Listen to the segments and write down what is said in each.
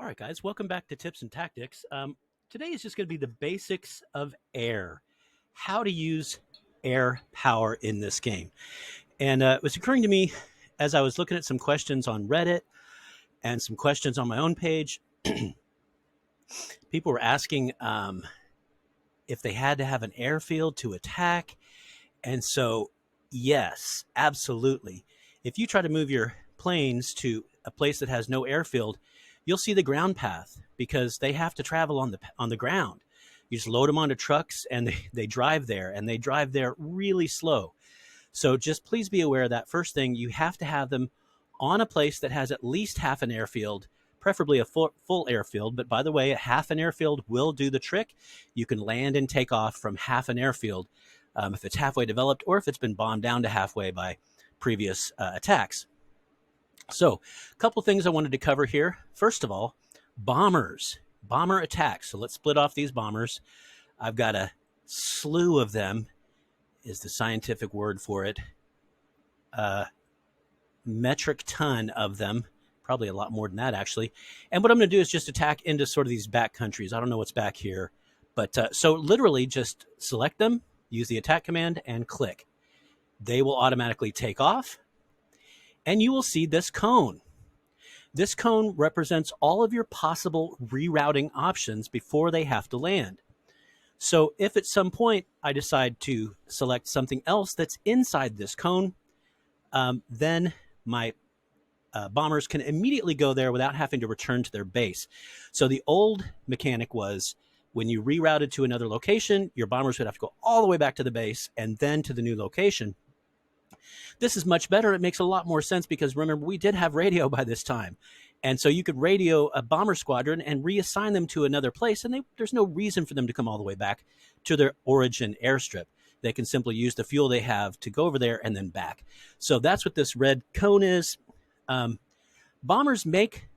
All right, guys, welcome back to Tips and Tactics. Today is just going to be the basics of air, how to use air power in this game. And it was occurring to me as I was looking at some questions on Reddit and some questions on my own page. People were asking if they had to have an airfield to attack. And so, yes, absolutely. If you try to move your planes to a place that has no airfield, you'll see the ground path because they have to travel on the ground. You just load them onto trucks and they drive there, and they drive there really slow. So just please be aware that first thing, you have to have them on a place that has at least half an airfield, preferably a full airfield. But by the way, a half an airfield will do the trick. You can land and take off from half an airfield if it's halfway developed or if it's been bombed down to halfway by previous attacks. So a couple things I wanted to cover here. First of all, bomber attacks. So let's split off these bombers. I've got a slew of them, is the scientific word for it. Metric ton of them, probably a lot more than that actually. And what I'm going to do is just attack into sort of these back countries. I don't know what's back here, but so literally just select them, use the attack command, and click. They will automatically take off, and you will see this cone. This cone represents all of your possible rerouting options before they have to land. So if at some point I decide to select something else that's inside this cone, then my bombers can immediately go there without having to return to their base. So the old mechanic was when you rerouted to another location, your bombers would have to go all the way back to the base and then to the new location. This is much better. It makes a lot more sense because remember, we did have radio by this time. And so you could radio a bomber squadron and reassign them to another place, and there's no reason for them to come all the way back to their origin airstrip. They can simply use the fuel they have to go over there and then back. So that's what this red cone is. Bombers make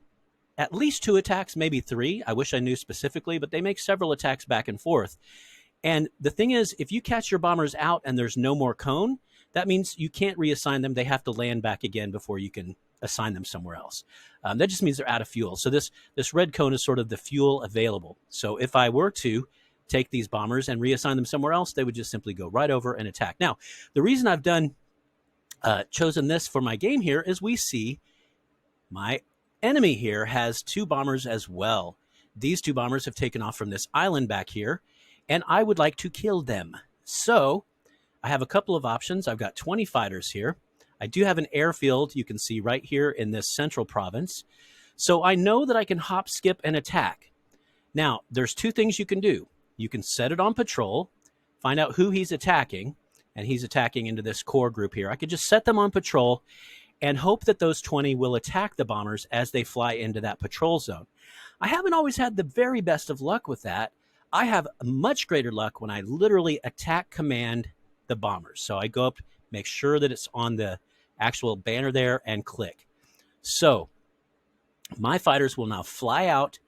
at least 2 attacks, maybe 3. I wish I knew specifically, but they make several attacks back and forth. And the thing is, if you catch your bombers out and there's no more cone, that means you can't reassign them. They have to land back again before you can assign them somewhere else. That just means they're out of fuel. So this red cone is sort of the fuel available. So if I were to take these bombers and reassign them somewhere else, they would just simply go right over and attack. Now, the reason I've chosen this for my game here is we see my enemy here has 2 bombers as well. These 2 bombers have taken off from this island back here, and I would like to kill them. So I have a couple of options. I've got 20 fighters here. I do have an airfield, you can see right here in this central province. So I know that I can hop, skip, and attack. Now, there's 2 things you can do. You can set it on patrol, find out who he's attacking, and he's attacking into this core group here. I could just set them on patrol and hope that those 20 will attack the bombers as they fly into that patrol zone. I haven't always had the very best of luck with that. I have much greater luck when I literally attack command the bombers. So I go up, make sure that it's on the actual banner there, and click. So my fighters will now fly out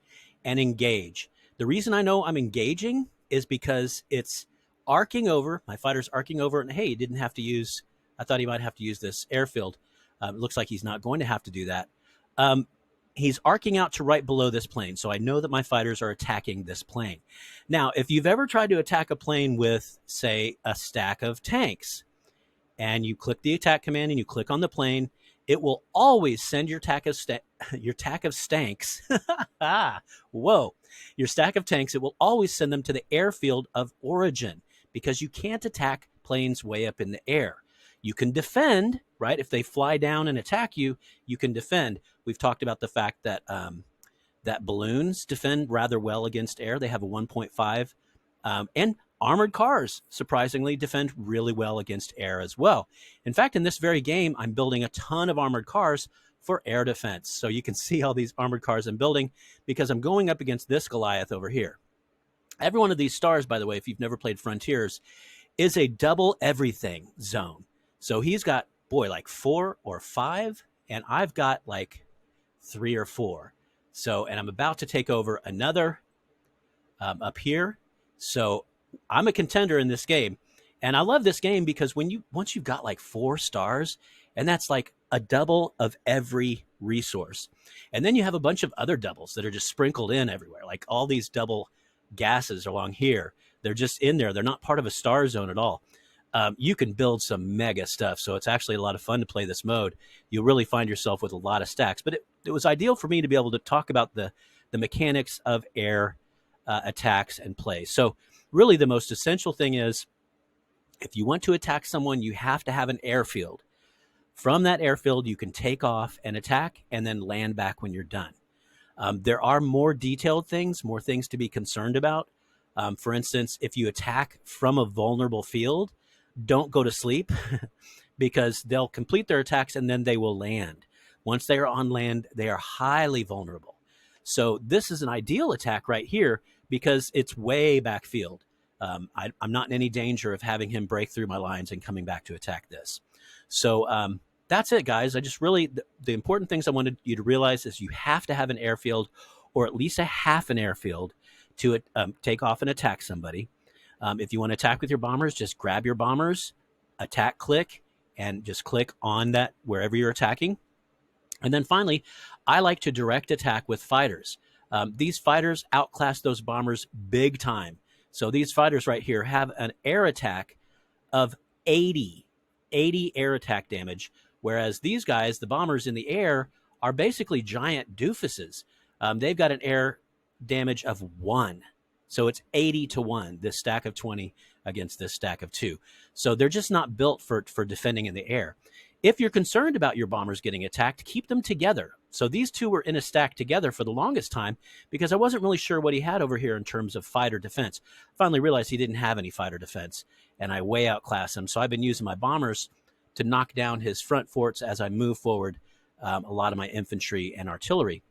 and engage. The reason I know I'm engaging is because it's arcing over, my fighter's arcing over, and hey, he didn't have to use, I thought he might have to use this airfield. It looks like he's not going to have to do that. He's arcing out to right below this plane, so I know that my fighters are attacking this plane. Now, if you've ever tried to attack a plane with, say, a stack of tanks, and you click the attack command and you click on the plane, it will always send your tack of stanks. Whoa. Your stack of tanks, it will always send them to the airfield of origin because you can't attack planes way up in the air. You can defend, right? If they fly down and attack you, you can defend. We've talked about the fact that that balloons defend rather well against air. They have a 1.5, and armored cars, surprisingly, defend really well against air as well. In fact, in this very game, I'm building a ton of armored cars for air defense. So you can see all these armored cars I'm building because I'm going up against this Goliath over here. Every one of these stars, by the way, if you've never played Frontiers, is a double everything zone. So he's got, boy, like 4 or 5, and I've got like 3 or 4. So, and I'm about to take over another up here. So I'm a contender in this game. And I love this game because once you've got like 4 stars And that's like a double of every resource. And then you have a bunch of other doubles that are just sprinkled in everywhere, like all these double gases along here. They're just in there. They're not part of a star zone at all. You can build some mega stuff. So it's actually a lot of fun to play this mode. You'll really find yourself with a lot of stacks. But it was ideal for me to be able to talk about the mechanics of air attacks and plays. So really the most essential thing is if you want to attack someone, you have to have an airfield. From that airfield, you can take off and attack and then land back when you're done. There are more detailed things, more things to be concerned about. For instance, if you attack from a vulnerable field, don't go to sleep because they'll complete their attacks and then they will land. Once they are on land, they are highly vulnerable. So this is an ideal attack right here because it's way backfield. I'm not in any danger of having him break through my lines and coming back to attack this. So that's it, guys. I just really, the important things I wanted you to realize is you have to have an airfield or at least a half an airfield to take off and attack somebody. If you want to attack with your bombers, just grab your bombers, attack click, and just click on that wherever you're attacking. And then finally, I like to direct attack with fighters. These fighters outclass those bombers big time. So these fighters right here have an air attack of 80 air attack damage, whereas these guys, the bombers in the air, are basically giant doofuses. They've got an air damage of 1. So it's 80 to 1, this stack of 20 against this stack of 2. So they're just not built for defending in the air. If you're concerned about your bombers getting attacked, keep them together. So these two were in a stack together for the longest time because I wasn't really sure what he had over here in terms of fighter defense. Finally realized he didn't have any fighter defense, and I way outclass him. So I've been using my bombers to knock down his front forts as I move forward a lot of my infantry and artillery.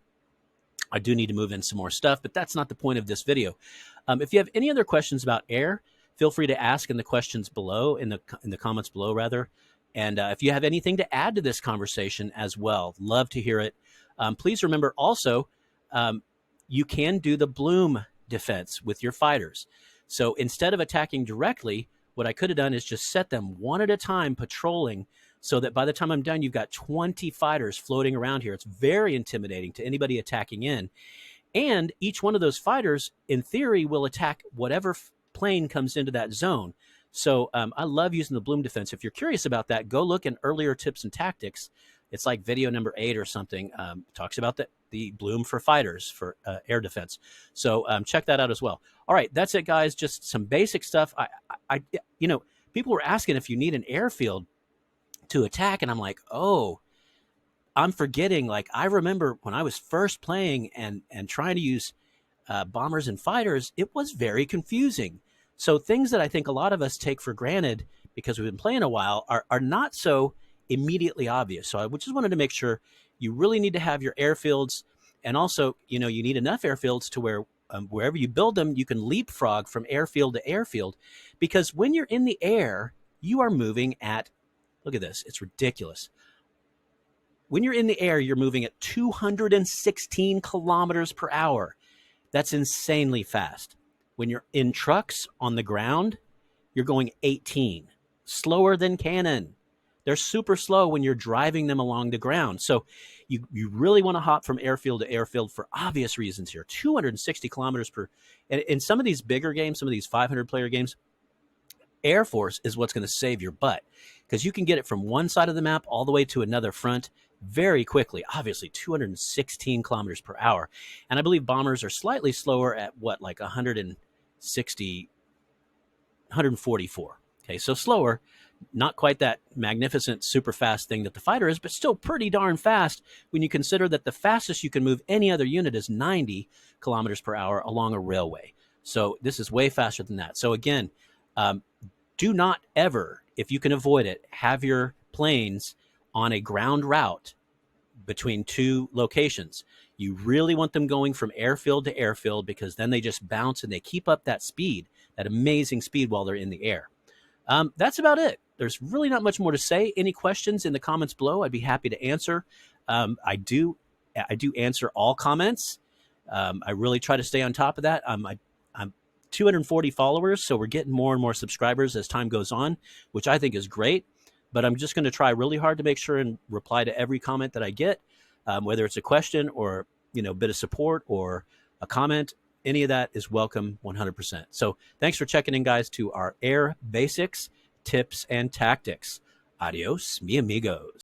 I do need to move in some more stuff, but that's not the point of this video. If you have any other questions about air, feel free to ask in the questions below, in the comments below, rather. And if you have anything to add to this conversation as well, love to hear it. Please remember also, you can do the bloom defense with your fighters. So instead of attacking directly, what I could have done is just set them one at a time patrolling so that by the time I'm done, you've got 20 fighters floating around here. It's very intimidating to anybody attacking in. And each one of those fighters, in theory, will attack whatever plane comes into that zone. So I love using the bloom defense. If you're curious about that, go look in earlier tips and tactics. It's like video number 8 or something. Talks about the bloom for fighters for air defense. So check that out as well. All right, that's it, guys. Just some basic stuff. You know, people were asking if you need an airfield to attack, and I'm like, oh, I'm forgetting. Like, I remember when I was first playing and trying to use bombers and fighters, it was very confusing. So things that I think a lot of us take for granted because we've been playing a while are not so immediately obvious. So I just wanted to make sure you really need to have your airfields, and also, you know, you need enough airfields to where wherever you build them, you can leapfrog from airfield to airfield, because when you're in the air, you are moving at, look at this, it's ridiculous. When you're in the air, you're moving at 216 kilometers per hour. That's insanely fast. When you're in trucks on the ground, you're going 18, slower than cannon. They're super slow when you're driving them along the ground. So you really want to hop from airfield to airfield for obvious reasons here. 260 kilometers per, and in some of these bigger games, some of these 500-player games, Air Force is what's going to save your butt, because you can get it from one side of the map all the way to another front very quickly. Obviously, 216 kilometers per hour. And I believe bombers are slightly slower at what, like 160, 144. Okay, so slower, not quite that magnificent, super fast thing that the fighter is, but still pretty darn fast when you consider that the fastest you can move any other unit is 90 kilometers per hour along a railway. So this is way faster than that. So again, do not ever, if you can avoid it, have your planes on a ground route between two locations. You really want them going from airfield to airfield, because then they just bounce and they keep up that speed, that amazing speed while they're in the air. That's about it. There's really not much more to say. Any questions in the comments below, I'd be happy to answer. I do answer all comments. I really try to stay on top of that. I'm 240 followers, so we're getting more and more subscribers as time goes on, which I think is great. but I'm just going to try really hard to make sure and reply to every comment that I get, whether it's a question or, a bit of support or a comment. Any of that is welcome 100%. So thanks for checking in, guys, to our air basics, tips, and tactics. Adios, mi amigos.